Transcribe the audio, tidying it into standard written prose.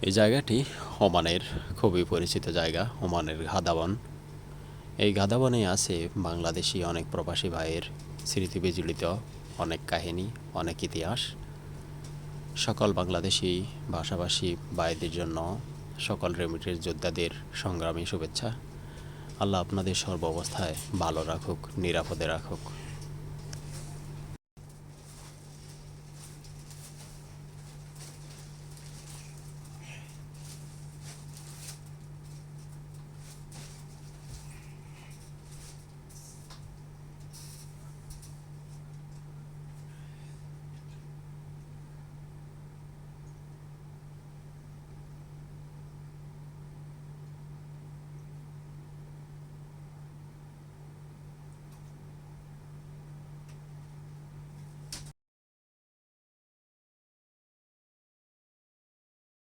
এই জায়গাটি ওমানের খুবই পরিচিত জায়গা, ওমানের গাদাবন। এই গাদাবনে আছে বাংলাদেশি অনেক প্রবাসী ভাইয়ের স্মৃতি বিজড়িত অনেক কাহিনী, অনেক ইতিহাস। সকল বাংলাদেশি ভাষাভাষী ভাইদের জন্য, সকল রেমিটেন্স যোদ্ধাদের সংগ্রামী শুভেচ্ছা। আল্লাহ আপনাদের সর্ব অবস্থায় ভালো রাখুক, নিরাপদে রাখুক।